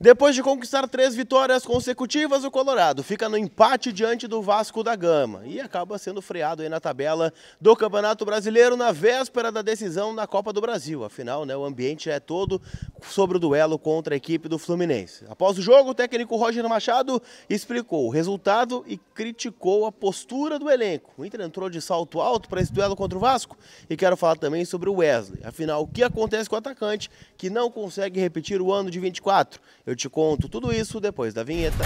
Depois de conquistar 3 vitórias consecutivas, o Colorado fica no empate diante do Vasco da Gama e acaba sendo freado aí na tabela do Campeonato Brasileiro na véspera da decisão da Copa do Brasil. Afinal, o ambiente é todo sobre o duelo contra a equipe do Fluminense. Após o jogo, o técnico Roger Machado explicou o resultado e criticou a postura do elenco. O Inter entrou de salto alto para esse duelo contra o Vasco e quero falar também sobre o Wesley. Afinal, o que acontece com o atacante que não consegue repetir o ano de 24? Eu te conto tudo isso depois da vinheta.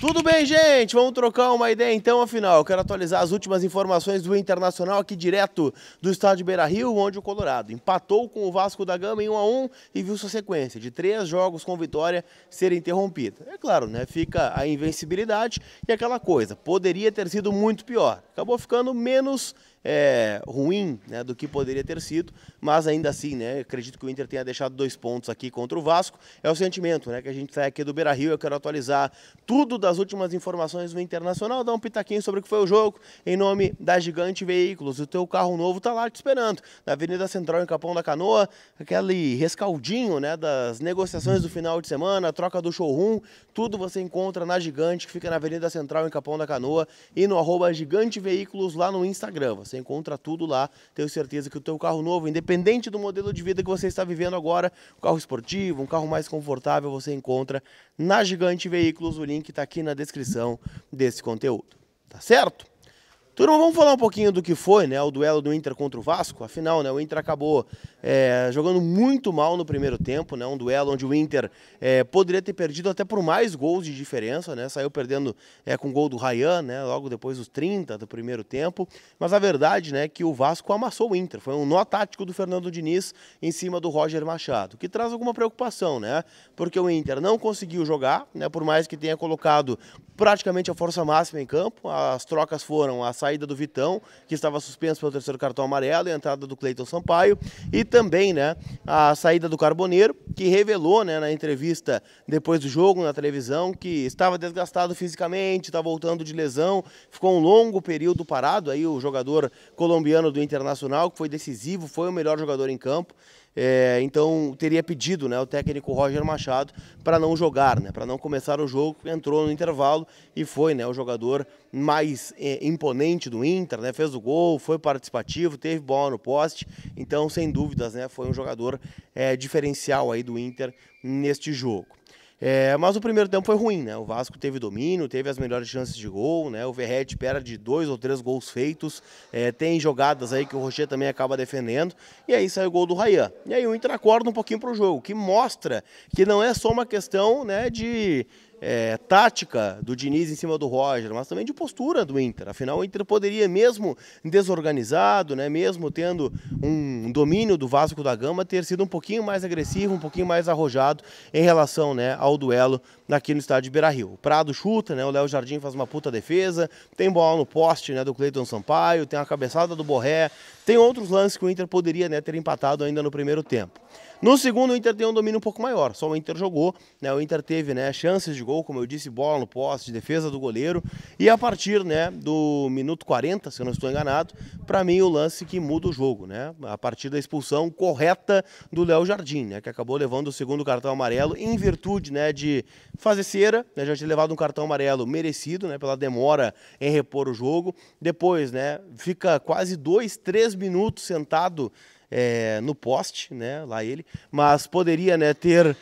Tudo bem, gente? Vamos trocar uma ideia então, afinal. Eu quero atualizar as últimas informações do Internacional aqui direto do estádio Beira-Rio, onde o Colorado empatou com o Vasco da Gama em 1-1 e viu sua sequência de 3 jogos com vitória ser interrompida. É claro, fica a invencibilidade e aquela coisa, poderia ter sido muito pior. Acabou ficando menos ruim do que poderia ter sido, mas ainda assim, acredito que o Inter tenha deixado 2 pontos aqui contra o Vasco. É o sentimento que a gente sai aqui do Beira-Rio. Eu quero atualizar tudo das últimas informações do Internacional, dar um pitaquinho sobre o que foi o jogo, em nome da Gigante Veículos. O teu carro novo tá lá te esperando, na Avenida Central, em Capão da Canoa, aquele rescaldinho das negociações do final de semana, troca do showroom, tudo você encontra na Gigante, que fica na Avenida Central, em Capão da Canoa, e no @Gigante Veículos lá no Instagram. Você encontra tudo lá. Tenho certeza que o teu carro novo, independente do modelo de vida que você está vivendo agora, um carro esportivo, um carro mais confortável, você encontra na Gigante Veículos. O link está aqui na descrição desse conteúdo. Tá certo? Turma, vamos falar um pouquinho do que foi o duelo do Inter contra o Vasco. Afinal, o Inter acabou jogando muito mal no primeiro tempo, um duelo onde o Inter poderia ter perdido até por mais gols de diferença, saiu perdendo com o gol do Ryan, logo depois dos 30 do primeiro tempo, mas a verdade é que o Vasco amassou o Inter. Foi um nó tático do Fernando Diniz em cima do Roger Machado, que traz alguma preocupação, porque o Inter não conseguiu jogar, por mais que tenha colocado praticamente a força máxima em campo. As trocas foram a saída do Vitão, que estava suspenso pelo 3º cartão amarelo, e a entrada do Cleiton Sampaio, e também a saída do Carboneiro, que revelou na entrevista depois do jogo na televisão que estava desgastado fisicamente, está voltando de lesão, ficou um longo período parado. Aí o jogador colombiano do Internacional, que foi decisivo, foi o melhor jogador em campo. Então teria pedido o técnico Roger Machado para não jogar, para não começar o jogo. Entrou no intervalo e foi o jogador mais imponente do Inter, fez o gol, foi participativo, teve bola no poste. Então, sem dúvidas, foi um jogador diferencial aí do Inter neste jogo. Mas o primeiro tempo foi ruim, o Vasco teve domínio, teve as melhores chances de gol, o Verratti perde 2 ou 3 gols feitos, tem jogadas aí que o Rocher também acaba defendendo, e aí sai o gol do Ryan. E aí o Inter acorda um pouquinho para o jogo, que mostra que não é só uma questão de tática do Diniz em cima do Roger, mas também de postura do Inter. Afinal, o Inter poderia, mesmo desorganizado, mesmo tendo um domínio do Vasco da Gama, ter sido um pouquinho mais agressivo, um pouquinho mais arrojado em relação ao duelo aqui no estádio Beira-Rio. O Prado chuta, o Léo Jardim faz uma puta defesa, tem bola no poste do Cleiton Sampaio, tem a cabeçada do Borré, tem outros lances que o Inter poderia ter empatado ainda no primeiro tempo. No segundo, o Inter tem um domínio um pouco maior, só o Inter jogou, o Inter teve chances de gol, como eu disse, bola no poste, defesa do goleiro, e a partir do minuto 40, se eu não estou enganado, para mim o lance que muda o jogo, a partir da expulsão correta do Léo Jardim, que acabou levando o 2º cartão amarelo em virtude de fazer cera, já tinha levado um cartão amarelo merecido, pela demora em repor o jogo. Depois, fica quase 2, 3 minutos sentado no poste, lá ele, mas poderia ter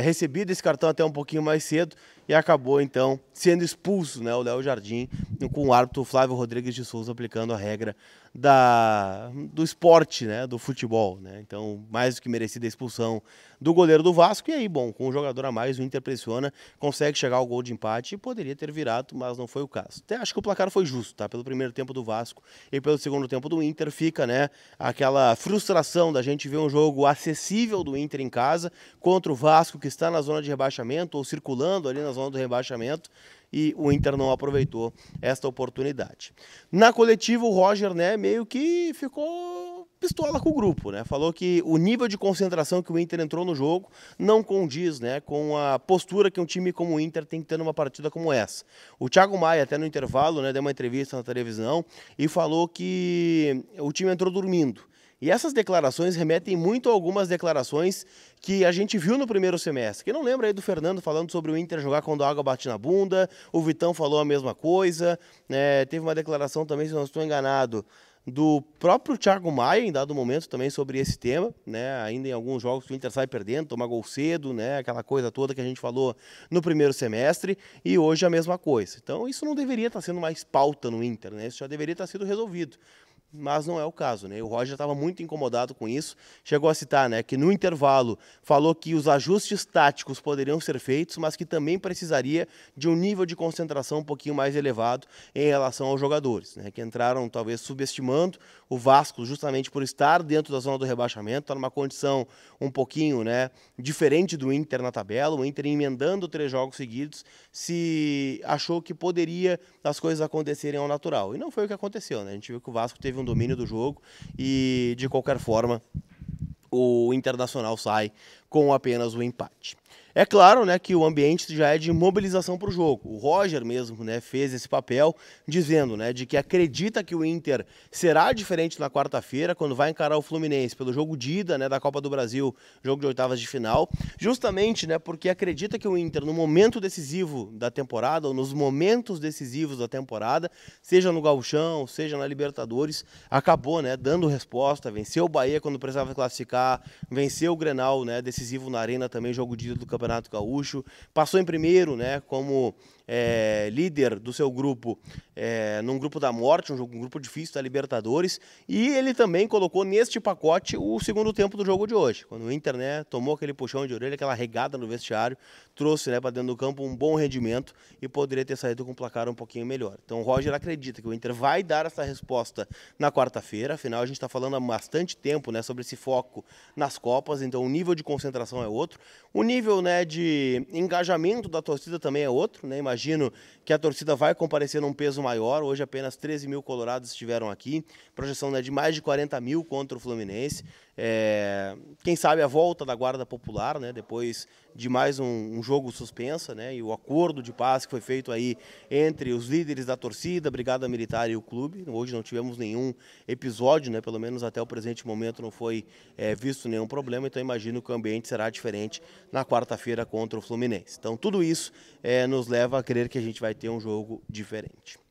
recebido esse cartão até um pouquinho mais cedo e acabou então sendo expulso o Léo Jardim, com o árbitro Flávio Rodrigues de Souza aplicando a regra do esporte, do futebol, Então, mais do que merecida a expulsão do goleiro do Vasco. E aí, bom, com um jogador a mais, o Inter pressiona, consegue chegar ao gol de empate e poderia ter virado, mas não foi o caso. Até acho que o placar foi justo, pelo primeiro tempo do Vasco e pelo segundo tempo do Inter. Fica, aquela frustração da gente ver um jogo acessível do Inter em casa contra o Vasco, que está na zona de rebaixamento ou circulando ali na zona do rebaixamento, e o Inter não aproveitou esta oportunidade. Na coletiva, o Roger, meio que ficou pistola com o grupo, Falou que o nível de concentração que o Inter entrou no jogo não condiz, com a postura que um time como o Inter tem que ter numa partida como essa. O Thiago Maia, até no intervalo, deu uma entrevista na televisão e falou que o time entrou dormindo. E essas declarações remetem muito a algumas declarações que a gente viu no primeiro semestre. Quem não lembra aí do Fernando falando sobre o Inter jogar quando a água bate na bunda, o Vitão falou a mesma coisa, teve uma declaração também, se não estou enganado, do próprio Thiago Maia, em dado momento, também sobre esse tema, ainda em alguns jogos que o Inter sai perdendo, toma gol cedo, aquela coisa toda que a gente falou no primeiro semestre, e hoje a mesma coisa. Então isso não deveria estar sendo mais pauta no Inter, isso já deveria estar sido resolvido. Mas não é o caso, O Roger estava muito incomodado com isso, chegou a citar, que no intervalo falou que os ajustes táticos poderiam ser feitos, mas que também precisaria de um nível de concentração um pouquinho mais elevado em relação aos jogadores, que entraram talvez subestimando o Vasco justamente por estar dentro da zona do rebaixamento, está numa condição um pouquinho, diferente do Inter na tabela, o Inter emendando 3 jogos seguidos, se achou que poderia as coisas acontecerem ao natural, e não foi o que aconteceu, A gente viu que o Vasco teve um domínio do jogo e, de qualquer forma, o Internacional sai com apenas o empate. É claro, que o ambiente já é de mobilização para o jogo. O Roger mesmo, fez esse papel, dizendo, de que acredita que o Inter será diferente na quarta-feira, quando vai encarar o Fluminense pelo jogo de ida, da Copa do Brasil, jogo de oitavas de final, justamente, porque acredita que o Inter, no momento decisivo da temporada, ou nos momentos decisivos da temporada, seja no Gauchão, seja na Libertadores, acabou, dando resposta, venceu o Bahia quando precisava classificar, venceu o Grenal, decisivo na Arena também, jogo de ida do Campeonato Gaúcho, passou em primeiro, como líder do seu grupo, num grupo da morte, um grupo difícil da Libertadores, e ele também colocou neste pacote o segundo tempo do jogo de hoje, quando o Inter, tomou aquele puxão de orelha, aquela regada no vestiário, trouxe, para dentro do campo um bom rendimento e poderia ter saído com um placar um pouquinho melhor. Então o Roger acredita que o Inter vai dar essa resposta na quarta-feira, afinal a gente está falando há bastante tempo, sobre esse foco nas Copas, então o nível de concentração é outro, o nível, de engajamento da torcida também é outro, Imagino que a torcida vai comparecer num peso maior, hoje apenas 13 mil colorados estiveram aqui, projeção de mais de 40 mil contra o Fluminense, quem sabe a volta da Guarda Popular, depois de mais um jogo suspensa, e o acordo de paz que foi feito aí entre os líderes da torcida, a Brigada Militar e o clube. Hoje não tivemos nenhum episódio, pelo menos até o presente momento não foi visto nenhum problema, então imagino que o ambiente será diferente na quarta-feira contra o Fluminense. Então tudo isso nos leva a crer que a gente vai ter um jogo diferente.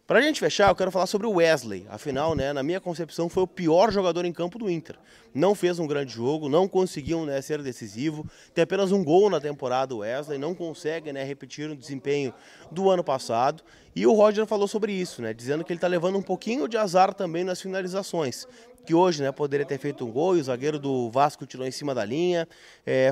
Para a gente fechar, eu quero falar sobre o Wesley. Afinal, na minha concepção, foi o pior jogador em campo do Inter. Não fez um grande jogo, não conseguiu ser decisivo. Tem apenas um gol na temporada o Wesley, não consegue repetir o desempenho do ano passado. E o Roger falou sobre isso, dizendo que ele está levando um pouquinho de azar também nas finalizações. Que hoje poderia ter feito um gol e o zagueiro do Vasco tirou em cima da linha.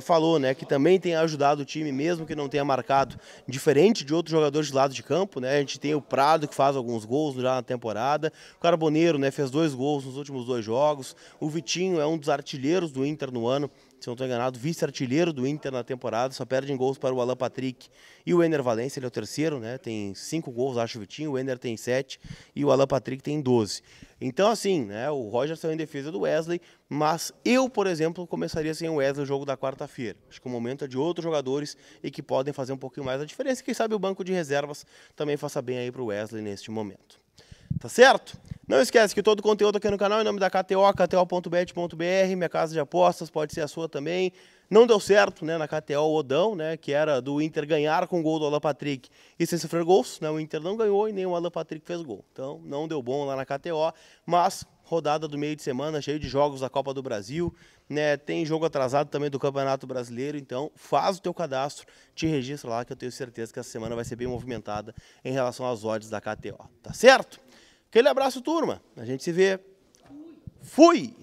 Falou que também tem ajudado o time, mesmo que não tenha marcado, diferente de outros jogadores de lado de campo. A gente tem o Prado, que faz alguns gols já na temporada. O Carboneiro fez 2 gols nos últimos 2 jogos. O Vitinho é um dos artilheiros do Inter no ano, se não estou enganado, vice-artilheiro do Inter na temporada, só perde em gols para o Alan Patrick e o Ener Valencia, ele é o terceiro, tem 5 gols, acho, o Vitinho, o Ener tem 7 e o Alan Patrick tem 12. Então, assim, o Roger saiu em defesa do Wesley, mas eu, por exemplo, começaria sem o Wesley o jogo da quarta-feira. Acho que o momento é de outros jogadores e que podem fazer um pouquinho mais a diferença. Quem sabe o banco de reservas também faça bem aí para o Wesley neste momento. Tá certo? Não esquece que todo o conteúdo aqui no canal, em nome da KTO, kto.bet.br, minha casa de apostas, pode ser a sua também. Não deu certo, na KTO o Odão, que era do Inter ganhar com o gol do Alan Patrick e sem sofrer gols, o Inter não ganhou e nem o Alan Patrick fez gol. Então, não deu bom lá na KTO, mas rodada do meio de semana, cheio de jogos da Copa do Brasil, tem jogo atrasado também do Campeonato Brasileiro, então faz o teu cadastro, te registra lá que eu tenho certeza que essa semana vai ser bem movimentada em relação às odds da KTO, tá certo? Aquele abraço, turma, a gente se vê. Fui!